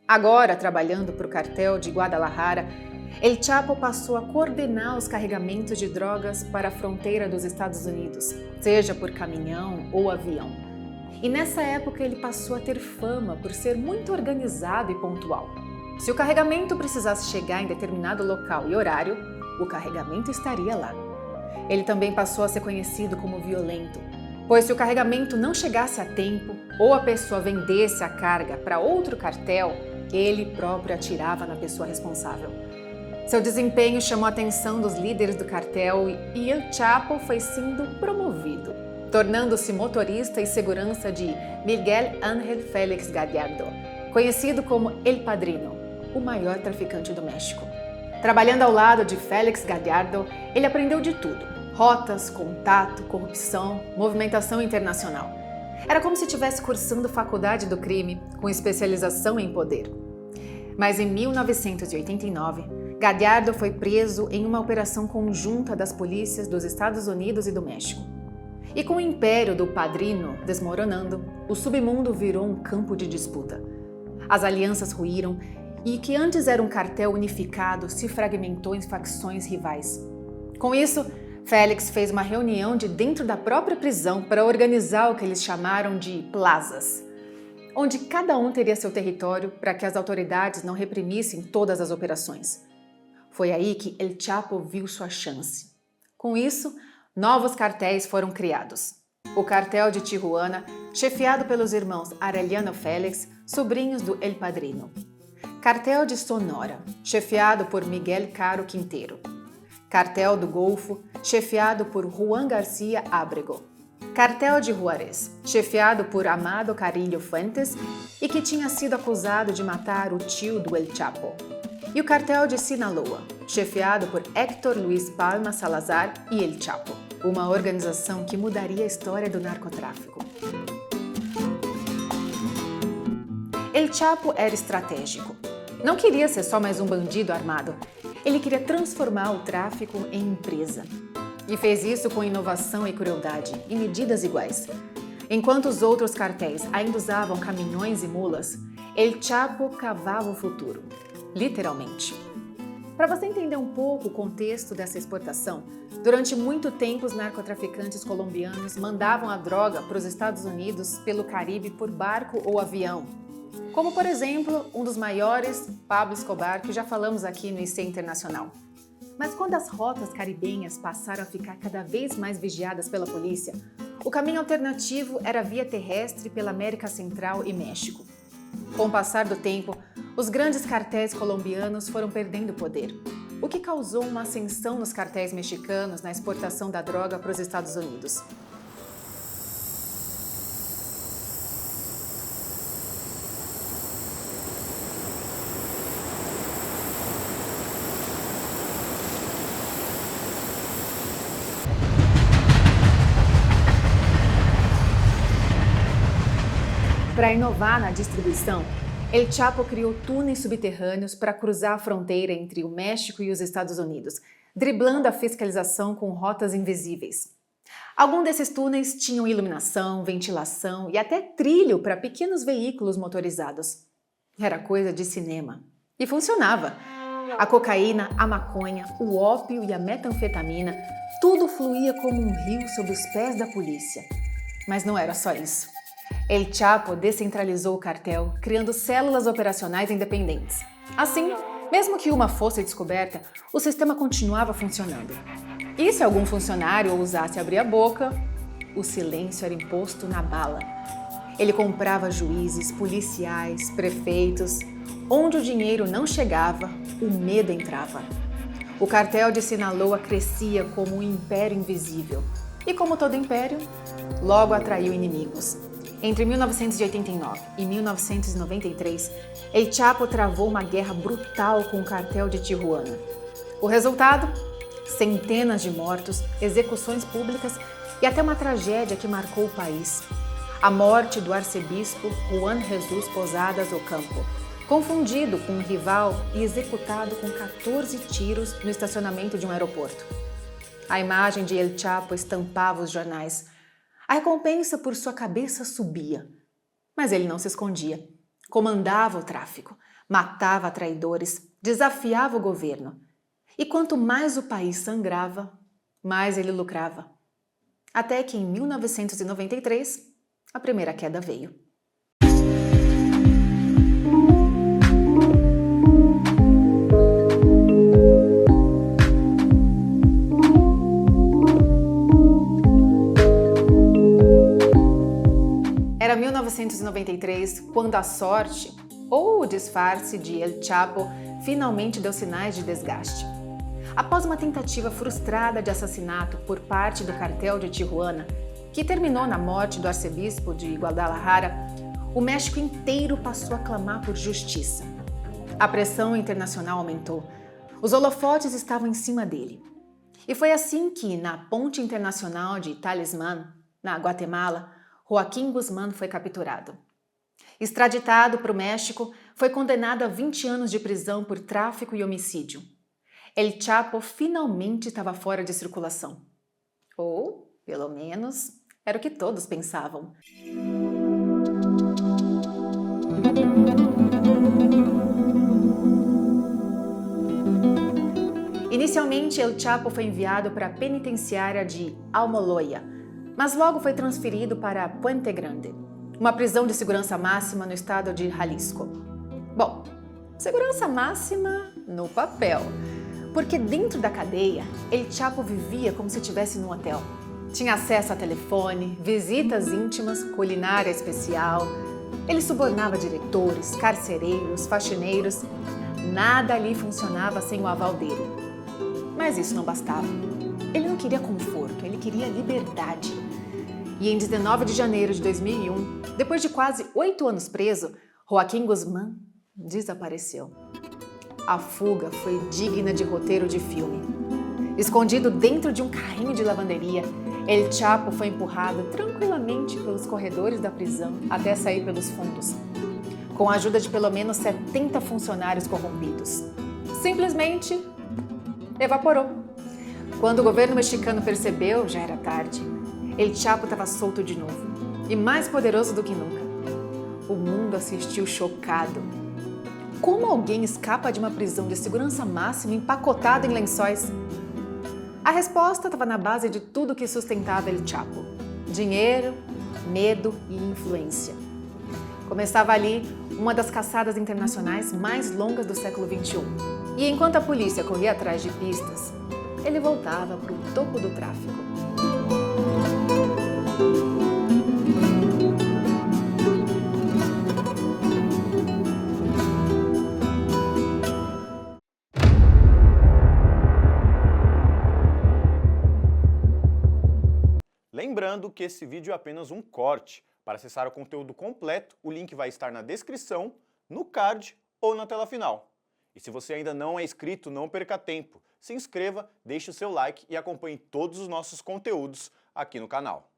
Agora, trabalhando para o cartel de Guadalajara, El Chapo passou a coordenar os carregamentos de drogas para a fronteira dos Estados Unidos, seja por caminhão ou avião. E nessa época ele passou a ter fama por ser muito organizado e pontual. Se o carregamento precisasse chegar em determinado local e horário, o carregamento estaria lá. Ele também passou a ser conhecido como violento, pois se o carregamento não chegasse a tempo ou a pessoa vendesse a carga para outro cartel, ele próprio atirava na pessoa responsável. Seu desempenho chamou a atenção dos líderes do cartel e El Chapo foi sendo promovido, tornando-se motorista e segurança de Miguel Ángel Félix Gallardo, conhecido como El Padrino, o maior traficante do México. Trabalhando ao lado de Félix Gallardo, ele aprendeu de tudo: rotas, contato, corrupção, movimentação internacional. Era como se estivesse cursando faculdade do crime, com especialização em poder. Mas em 1989, Gallardo foi preso em uma operação conjunta das polícias dos Estados Unidos e do México. E com o império do Padrino desmoronando, o submundo virou um campo de disputa. As alianças ruíram e o que antes era um cartel unificado se fragmentou em facções rivais. Com isso, Félix fez uma reunião de dentro da própria prisão para organizar o que eles chamaram de plazas, onde cada um teria seu território para que as autoridades não reprimissem todas as operações. Foi aí que El Chapo viu sua chance. Com isso, novos cartéis foram criados. O cartel de Tijuana, chefiado pelos irmãos Arellano Félix, sobrinhos do El Padrino. Cartel de Sonora, chefiado por Miguel Caro Quintero. Cartel do Golfo, chefiado por Juan García Ábrego. Cartel de Juárez, chefiado por Amado Carrillo Fuentes e que tinha sido acusado de matar o tio do El Chapo. E o cartel de Sinaloa, chefiado por Héctor Luis Palma Salazar e El Chapo, uma organização que mudaria a história do narcotráfico. El Chapo era estratégico. Não queria ser só mais um bandido armado. Ele queria transformar o tráfico em empresa. E fez isso com inovação e crueldade, e medidas iguais. Enquanto os outros cartéis ainda usavam caminhões e mulas, El Chapo cavava o futuro. Literalmente. Para você entender um pouco o contexto dessa exportação, durante muito tempo os narcotraficantes colombianos mandavam a droga para os Estados Unidos pelo Caribe por barco ou avião. Como, por exemplo, um dos maiores, Pablo Escobar, que já falamos aqui no IC Internacional. Mas quando as rotas caribenhas passaram a ficar cada vez mais vigiadas pela polícia, o caminho alternativo era via terrestre pela América Central e México. Com o passar do tempo, os grandes cartéis colombianos foram perdendo poder, o que causou uma ascensão nos cartéis mexicanos na exportação da droga para os Estados Unidos. Para inovar na distribuição, El Chapo criou túneis subterrâneos para cruzar a fronteira entre o México e os Estados Unidos, driblando a fiscalização com rotas invisíveis. Alguns desses túneis tinham iluminação, ventilação e até trilho para pequenos veículos motorizados. Era coisa de cinema. E funcionava. A cocaína, a maconha, o ópio e a metanfetamina, tudo fluía como um rio sob os pés da polícia. Mas não era só isso. El Chapo descentralizou o cartel, criando células operacionais independentes. Assim, mesmo que uma fosse descoberta, o sistema continuava funcionando. E se algum funcionário ousasse abrir a boca, o silêncio era imposto na bala. Ele comprava juízes, policiais, prefeitos. Onde o dinheiro não chegava, o medo entrava. O cartel de Sinaloa crescia como um império invisível. E como todo império, logo atraiu inimigos. Entre 1989 e 1993, El Chapo travou uma guerra brutal com o cartel de Tijuana. O resultado? Centenas de mortos, execuções públicas e até uma tragédia que marcou o país. A morte do arcebispo Juan Jesus Posadas Ocampo, confundido com um rival e executado com 14 tiros no estacionamento de um aeroporto. A imagem de El Chapo estampava os jornais. A recompensa por sua cabeça subia. Mas ele não se escondia. Comandava o tráfico. Matava traidores, desafiava o governo. E quanto mais o país sangrava, mais ele lucrava. Até que em 1993, a primeira queda veio. Era 1993 quando a sorte, ou o disfarce de El Chapo, finalmente deu sinais de desgaste. Após uma tentativa frustrada de assassinato por parte do cartel de Tijuana, que terminou na morte do arcebispo de Guadalajara, o México inteiro passou a clamar por justiça. A pressão internacional aumentou. Os holofotes estavam em cima dele. E foi assim que, na ponte internacional de Talismán, na Guatemala, Joaquim Guzmán foi capturado. Extraditado para o México, foi condenado a 20 anos de prisão por tráfico e homicídio. El Chapo finalmente estava fora de circulação. Ou, pelo menos, era o que todos pensavam. Inicialmente, El Chapo foi enviado para a penitenciária de Almoloya, mas logo foi transferido para Puente Grande, uma prisão de segurança máxima no estado de Jalisco. Bom, segurança máxima no papel, porque dentro da cadeia, El Chapo vivia como se estivesse num hotel. Tinha acesso a telefone, visitas íntimas, culinária especial. Ele subornava diretores, carcereiros, faxineiros. Nada ali funcionava sem o aval dele. Mas isso não bastava. Ele não queria conforto, ele queria liberdade. E em 19 de janeiro de 2001, depois de quase 8 anos preso, Joaquim Guzmán desapareceu. A fuga foi digna de roteiro de filme. Escondido dentro de um carrinho de lavanderia, El Chapo foi empurrado tranquilamente pelos corredores da prisão até sair pelos fundos, com a ajuda de pelo menos 70 funcionários corrompidos. Simplesmente evaporou. Quando o governo mexicano percebeu, já era tarde. El Chapo estava solto de novo, e mais poderoso do que nunca. O mundo assistiu chocado. Como alguém escapa de uma prisão de segurança máxima empacotado em lençóis? A resposta estava na base de tudo que sustentava El Chapo: dinheiro, medo e influência. Começava ali uma das caçadas internacionais mais longas do século XXI. E enquanto a polícia corria atrás de pistas, ele voltava para o topo do tráfico. Lembrando que esse vídeo é apenas um corte. Para acessar o conteúdo completo, o link vai estar na descrição, no card ou na tela final. E se você ainda não é inscrito, não perca tempo. Se inscreva, deixe o seu like e acompanhe todos os nossos conteúdos aqui no canal.